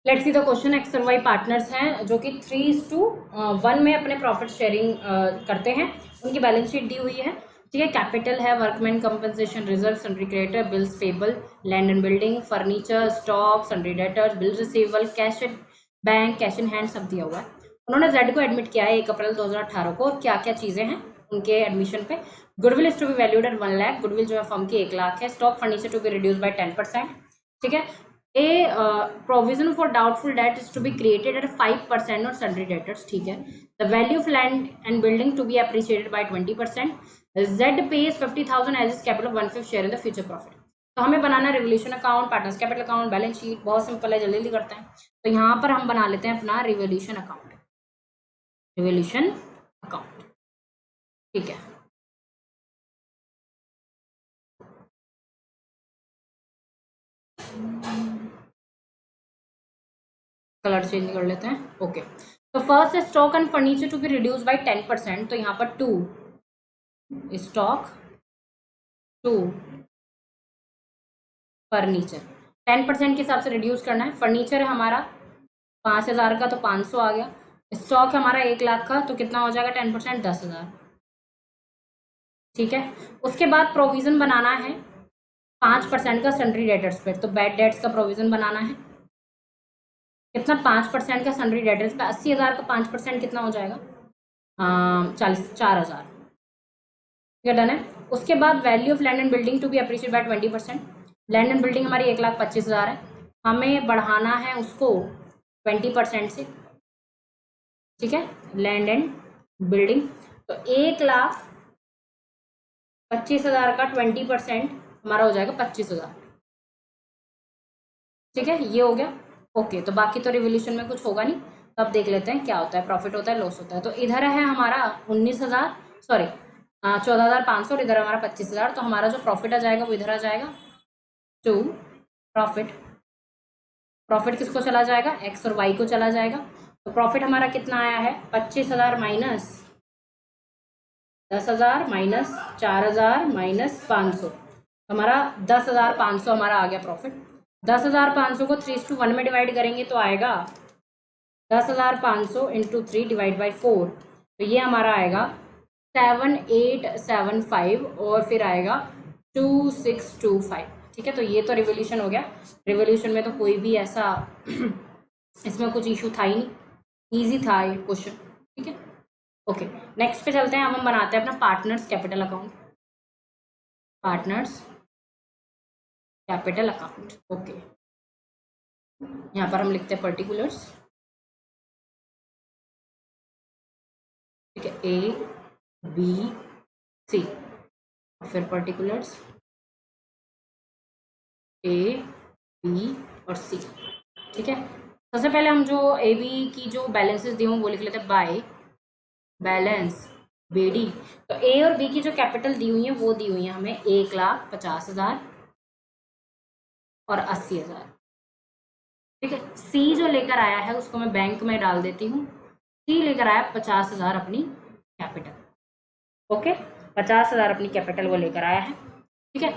Let's see the question. X और Y partners हैं जो कि 3:1 में अपने प्रॉफिट शेयरिंग करते हैं। उनकी बैलेंस शीट दी हुई है, ठीक है। कैपिटल है, workman compensation, reserve, sundry creditor, bills payable, land and building, furniture, stock, sundry debtors, bill receivable, cash bank, cash in hand सब दिया हुआ है। उन्होंने जेड को एडमिट किया है 1 अप्रैल 2018 को। और क्या क्या चीज़ें हैं उनके एडमिशन पे? Goodwill is to be valued at 1 lakh. Goodwill जो है फर्म की 1 लाख है। Stock furniture to be reduce by 10%, ठीक है। Provision for doubtful debt is to be created at 5% on sundry debtors, ठीक है। The value of land and building to be appreciated by 20%. Z pays 50,000 as his capital 1/5 share in the future profit. तो हमें बनाना revaluation account, partners capital account, balance sheet. बहुत simple है, जल्दी जल्दी करते हैं। तो यहाँ पर हम बना लेते हैं अपना रिवोल्यूशन अकाउंट, रिवोल्यूशन अकाउंट, ठीक है। कलर चेंज कर लेते हैं, ओके। तो फर्स्ट है stock and furniture to be reduce by 10%। तो यहाँ पर 2 स्टॉक, 2 फर्नीचर। 10% के हिसाब से रिड्यूस करना है। फर्नीचर है हमारा 5,000 का, तो 500 आ गया। स्टॉक है हमारा 1 लाख का, तो कितना हो जाएगा 10%? 10,000, ठीक है। उसके बाद प्रोविजन बनाना है 5% का सन्ड्री डेटर्स पे। तो बैड डेट्स का प्रोविजन बनाना है कितना? 5% का सन्ड्री डेटर्स पे। 80,000 का 5% कितना हो जाएगा? 4,000, ठीक है, डन है। उसके बाद value of land and building to be appreciate by 20%। Land and building हमारी 1,25,000 है, हमें बढ़ाना है उसको 20% से, ठीक है। लैंड एंड बिल्डिंग तो 1,25,000 का 20% हमारा हो जाएगा 25,000, ठीक है। ये हो गया, ओके। तो बाकी तो रिवोल्यूशन में कुछ होगा नहीं, तो अब देख लेते हैं क्या होता है, प्रॉफिट होता है, लॉस होता है। तो इधर है हमारा 19,000, सॉरी 14,500, और इधर हमारा 25,000। तो हमारा जो प्रॉफिट आ जाएगा वो इधर आ जाएगा टू प्रॉफिट। प्रॉफिट किसको चला जाएगा? एक्स और वाई को चला जाएगा। तो प्रॉफिट हमारा कितना आया है? 25,000 माइनस 10,000 माइनस 4,000 माइनस 500, हमारा 10,500 हमारा आ गया प्रॉफिट। 10,500 को 3:1 में डिवाइड करेंगे तो आएगा 10,500 इंटू 3 डिवाइड बाई 4। तो ये हमारा आएगा 7,875 और फिर आएगा 2,625, ठीक है। तो ये तो रिवोल्यूशन हो गया। रिवोल्यूशन में तो कोई भी ऐसा इसमें कुछ इशू था ही नहीं, ईजी था ये क्वेश्चन, ठीक है, ओके। नेक्स्ट पे चलते हैं। अब हम बनाते हैं अपना partners capital account, partners capital account, okay. यहाँ पर हम लिखते हैं पर्टिकुलर्स, ठीक है, A B C, फिर पर्टिकुलर्स A B और C, ठीक है। सबसे पहले हम जो A B की जो बैलेंसेस दी हों वो लिख लेते हैं बाय बैलेंस BD। तो A और B की जो कैपिटल दी हुई है वो दी हुई है हमें 1,50,000 और 80,000, ठीक है। C जो लेकर आया है उसको मैं बैंक में डाल देती हूँ। C लेकर आया 50,000 अपनी कैपिटल, ओके। 50,000 अपनी कैपिटल वो लेकर आया है, ठीक है।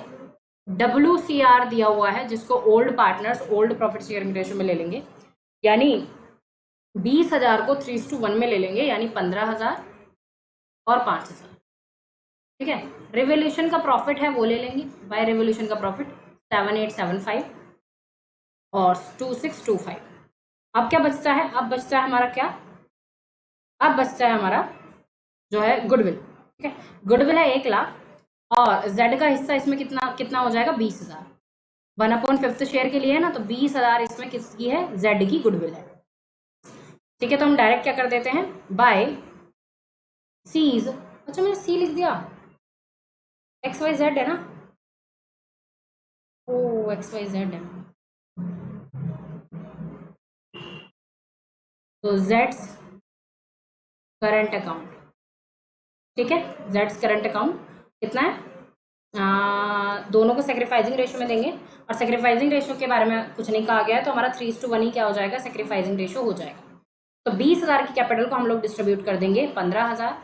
WCR दिया हुआ है जिसको old partners old profit sharing ratio में ले लेंगे, यानी 20,000 को 3:1 में ले लेंगे, यानी 15,000 और 5,000, ठीक है। रिवोल्यूशन का प्रॉफिट है वो ले लेंगे, बाय रिवोल्यूशन का प्रॉफिट 7,875 और 2,625। अब क्या बचता है? अब बचता है हमारा क्या? अब बचता है हमारा जो है गुडविल, ठीक है। गुडविल है 1 लाख और जेड का हिस्सा इसमें कितना कितना हो जाएगा? 20,000। 1/5 शेयर के लिए है ना, तो 20,000 इसमें किसकी है? जेड की गुडविल है, ठीक है। तो हम डायरेक्ट क्या कर देते हैं? बाय सीज, अच्छा मैंने सी लिख दिया, XYZ है ना, ओ XYZ है, तो जेड्स करंट अकाउंट, ठीक है। जेड्स करंट अकाउंट कितना है? दोनों को सेक्रीफाइजिंग रेशियो में देंगे, और सेक्रीफाइजिंग रेशियो के बारे में कुछ नहीं कहा गया है, तो हमारा 3:1 ही क्या हो जाएगा? सेक्रीफाइजिंग रेशियो हो जाएगा। तो 20,000 की कैपिटल को हम लोग डिस्ट्रीब्यूट कर देंगे 15,000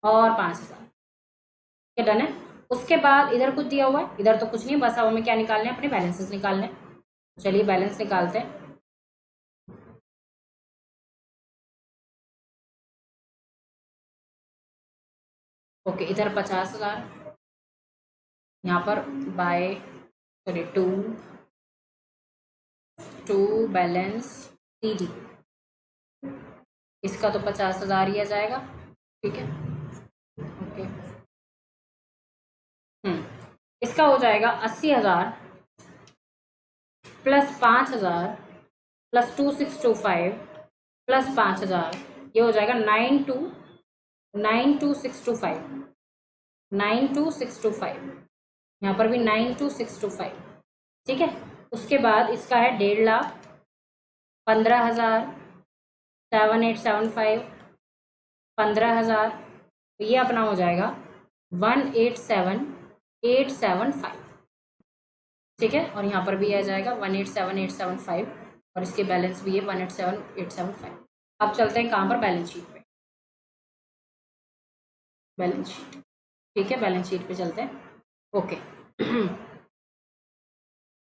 और 5,000, ठीक है, डन है। उसके बाद इधर कुछ दिया हुआ है? इधर तो कुछ नहीं, बस अब हमें क्या निकालना है? अपने बैलेंसेस निकालने हैं। चलिए बैलेंस निकालते हैं। ओके, इधर 50,000, यहाँ पर by sorry to balance CD, इसका तो 50,000 ही आ जाएगा, ठीक है। ओके, इसका हो जाएगा 80,000 प्लस 5,000 प्लस 2625 प्लस 5,000, ये हो जाएगा 92625, 92625, यहाँ पर भी 92625, ठीक है। उसके बाद इसका है 1,50,000, 15,000, 7,875, 15,000, तो ये अपना हो जाएगा 1,87,875, ठीक है। और यहाँ पर भी आ जाएगा 1,87,875 और इसके बैलेंस भी है 1,87,875। अब चलते हैं कहाँ पर, बैलेंस शीट पे, बैलेंस शीट, ठीक है, बैलेंस शीट पे चलते हैं। ओके,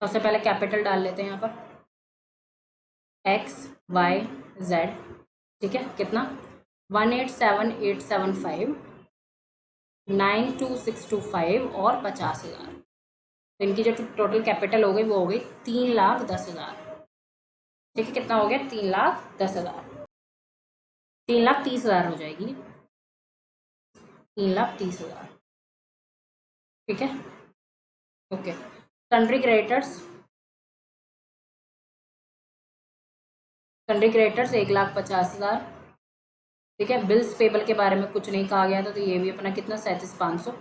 सबसे पहले कैपिटल डाल लेते हैं यहाँ पर, XYZ, ठीक है, कितना 1,87,875, 92625 और 50,000, तो इनकी जो टोटल कैपिटल हो गई वो हो गई 3,10,000, ठीक है। कितना हो गया, 3,10,000, 3,30,000 हो जाएगी, 3,30,000, ठीक है। ओके, सन्ड्री क्रेडिटर्स, 1,50,000, ठीक है। बिल्स पेबल के बारे में कुछ नहीं कहा गया था, तो ये भी अपना कितना 37,500।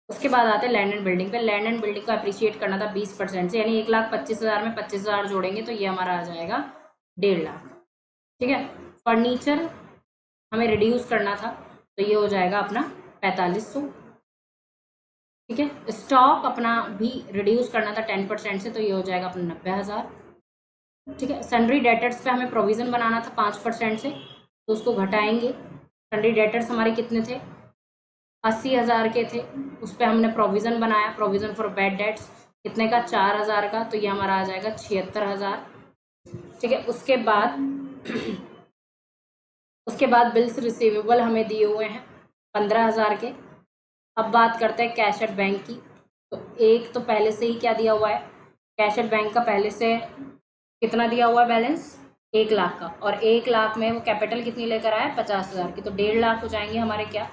उसके बाद आते हैं लैंड एंड बिल्डिंग पे। लैंड एंड बिल्डिंग को अप्रिशिएट करना था 20% से, यानी 1,25,000 में 25,000 जोड़ेंगे तो ये हमारा आ जाएगा 1.5 लाख, ठीक है। फर्नीचर हमें रिड्यूस करना था, तो ये हो जाएगा अपना 4500, ठीक है। स्टॉक अपना भी रिड्यूस करना था 10% से, तो ये हो जाएगा अपना 90,000, ठीक है। सन्ड्री डेटर्स पे हमें प्रोविज़न बनाना था 5% से, तो उसको घटाएंगे। सन्ड्री डेटर्स हमारे कितने थे, 80,000 के थे, उस पर हमने प्रोविज़न बनाया, प्रोविज़न फॉर बैड डेट्स कितने का, 4,000 का, तो ये हमारा आ जाएगा 76,000, ठीक है। उसके बाद बिल्स रिसीवेबल हमें दिए हुए हैं 15,000 के। अब बात करते हैं कैश एट बैंक की, तो एक तो पहले से ही क्या दिया हुआ है, कैश एट बैंक का पहले से कितना दिया हुआ है बैलेंस, 1 लाख का, और 1 लाख में वो कैपिटल कितनी लेकर आया, 50,000 की, तो 1.5 लाख हो जाएंगे हमारे क्या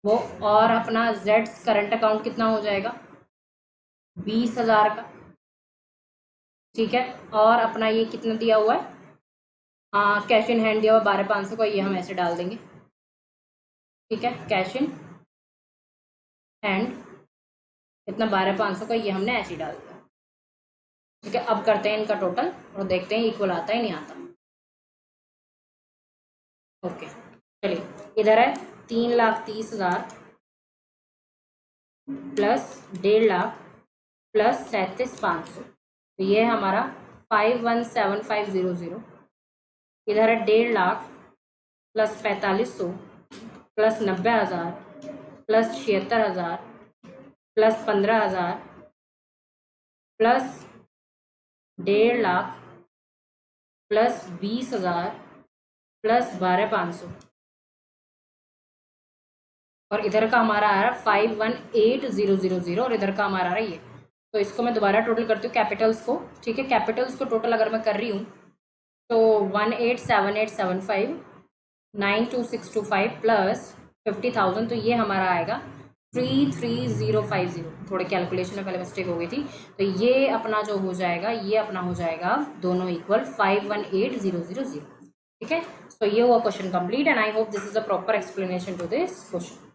वो। और अपना जेड्स करंट अकाउंट कितना हो जाएगा, 20,000 का, ठीक है। और अपना ये कितना दिया हुआ है, कैश इन हैंड दिया हुआ 12,500 का, ये हम ऐसे डाल देंगे, ठीक है। कैश इन हैंड कितना 12,500 का, ये हमने ऐसे ही डाल दिया, ठीक है। अब करते हैं इनका टोटल और देखते हैं इक्वल आता है नहीं आता। ओके, चलिए, इधर है 3,30,000 प्लस 1.5 लाख प्लस 37,500, तो ये हमारा 517500। इधर है 1.5 lakh plus 4,500 plus 90,000 plus 76,000 plus 15,000 plus 1.5 lakh plus 20,000 plus 12,500, और इधर का हमारा आ रहा है 518000 और इधर का हमारा आ रहा है ये। तो इसको मैं दोबारा टोटल करती हूँ कैपिटल्स को, ठीक है। कैपिटल्स को टोटल अगर मैं कर रही हूँ तो 1,87,875, 92625 प्लस 50,000, तो ये हमारा आएगा 33,050। थोड़े कैलकुलेशन में पहले मिस्टेक हो गई थी, तो ये अपना जो हो जाएगा, ये अपना हो जाएगा दोनों इक्वल 518000, ठीक है। सो ये हुआ question complete and I hope this is a proper explanation to this question.